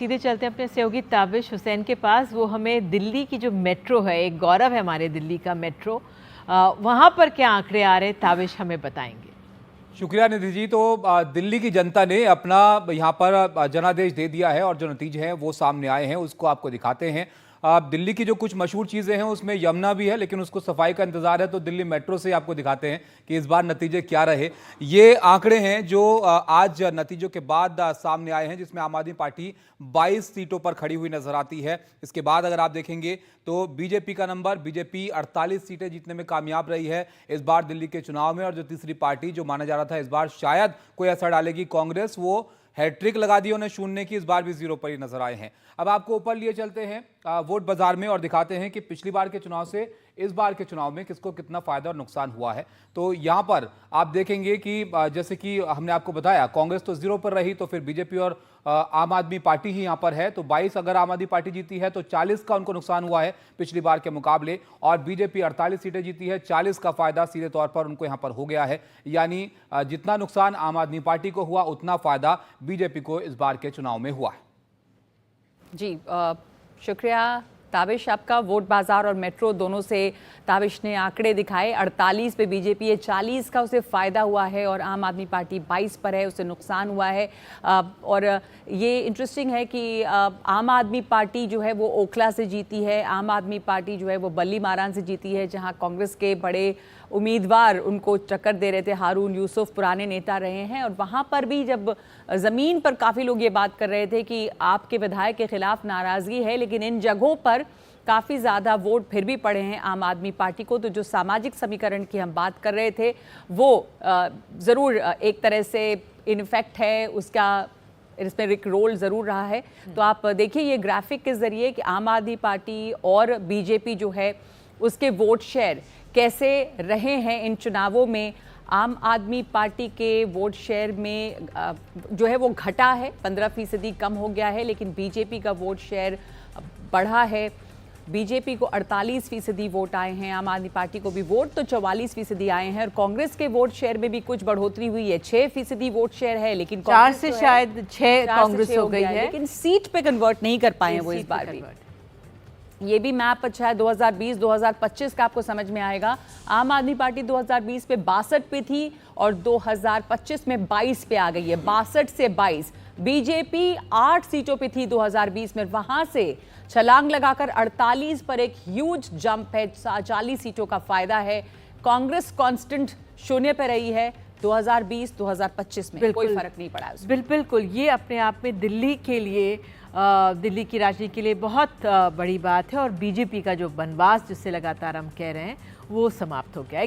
सीधे चलते हैं अपने सहयोगी ताबिश हुसैन के पास। वो हमें दिल्ली की जो मेट्रो है, एक गौरव है हमारे दिल्ली का मेट्रो, वहाँ पर क्या आंकड़े आ रहे हैं, ताबिश हमें बताएंगे। शुक्रिया निधि जी। तो दिल्ली की जनता ने अपना यहाँ पर जनादेश दे दिया है और जो नतीजे हैं वो सामने आए हैं, उसको आपको दिखाते हैं। दिल्ली की जो कुछ मशहूर चीज़ें हैं उसमें यमुना भी है, लेकिन उसको सफाई का इंतजार है। तो दिल्ली मेट्रो से आपको दिखाते हैं कि इस बार नतीजे क्या रहे। ये आंकड़े हैं जो आज नतीजों के बाद सामने आए हैं, जिसमें आम आदमी पार्टी 22 सीटों पर खड़ी हुई नजर आती है। इसके बाद अगर आप देखेंगे तो बीजेपी का नंबर, बीजेपी 48 सीटें जीतने में कामयाब रही है इस बार दिल्ली के चुनाव में। और जो तीसरी पार्टी जो माना जा रहा था इस बार शायद कोई असर डालेगी, कांग्रेस, वो हैट्रिक लगा दी उन्हें शून्य की, इस बार भी जीरो पर ही नजर आए हैं। अब आपको ऊपर लिए चलते हैं वोट बाजार में और दिखाते हैं कि पिछली बार के चुनाव से इस बार के चुनाव में किसको कितना फायदा और नुकसान हुआ है। तो यहां पर आप देखेंगे कि जैसे कि हमने आपको बताया, कांग्रेस तो जीरो पर रही, तो फिर बीजेपी और आम आदमी पार्टी ही यहां पर है। तो 22 अगर आम आदमी पार्टी जीती है तो 40 का उनको नुकसान हुआ है पिछली बार के मुकाबले, और बीजेपी 48 सीटें जीती है, 40 का फायदा सीधे तौर पर उनको यहां पर हो गया है। यानी जितना नुकसान आम आदमी पार्टी को हुआ उतना फायदा बीजेपी को इस बार के चुनाव में हुआ है। जी शुक्रिया ताबिश आपका। वोट बाजार और मेट्रो दोनों से ताबिश ने आंकड़े दिखाए। 48 पे बीजेपी है, 40 का उसे फ़ायदा हुआ है, और आम आदमी पार्टी 22 पर है, उसे नुकसान हुआ है। और ये इंटरेस्टिंग है कि आम आदमी पार्टी जो है वो ओखला से जीती है, आम आदमी पार्टी जो है वो बल्ली मारान से जीती है, जहां कांग्रेस के बड़े उम्मीदवार उनको टक्कर दे रहे थे। हारून यूसुफ पुराने नेता रहे हैं, और वहाँ पर भी जब ज़मीन पर काफ़ी लोग ये बात कर रहे थे कि आपके विधायक के खिलाफ नाराज़गी है, लेकिन इन जगहों पर काफ़ी ज़्यादा वोट फिर भी पड़े हैं आम आदमी पार्टी को। तो जो सामाजिक समीकरण की हम बात कर रहे थे वो ज़रूर एक तरह से इनफेक्ट है, उसका इसमें एक रोल ज़रूर रहा है। तो आप देखिए ये ग्राफिक के ज़रिए कि आम आदमी पार्टी और बीजेपी जो है उसके वोट शेयर कैसे रहे हैं इन चुनावों में। आम आदमी पार्टी के वोट शेयर में जो है वो घटा है, 15% कम हो गया है, लेकिन बीजेपी का वोट शेयर बढ़ा है। बीजेपी को 48% वोट आए हैं, आम आदमी पार्टी को भी वोट तो 44% आए हैं, और कांग्रेस के वोट शेयर में भी कुछ बढ़ोतरी हुई है। 6% वोट शेयर है, लेकिन 4 से शायद 6 कांग्रेस हो गई है, लेकिन सीट पे कन्वर्ट नहीं कर पाए हैं वो इस बार भी। ये भी मैप अच्छा है 2020-2025 का, आपको समझ में आएगा। आम आदमी पार्टी 2020 पे 62 पे थी और 2025 में 22 पे आ गई है, 62 से 22। बीजेपी 8 सीटों पे थी 2020 में, वहां से छलांग लगाकर 48 पर एक ह्यूज जंप है, 40 सीटों का फायदा है। कांग्रेस कांस्टेंट शून्य पे रही है 2020-2025 में, कोई फर्क नहीं पड़ा उसमें। बिल्कुल, ये अपने आप में दिल्ली के लिए, दिल्ली की राजनीति के लिए बहुत बड़ी बात है। और बीजेपी का जो बनवास जिससे लगातार हम कह रहे हैं वो समाप्त हो गया है।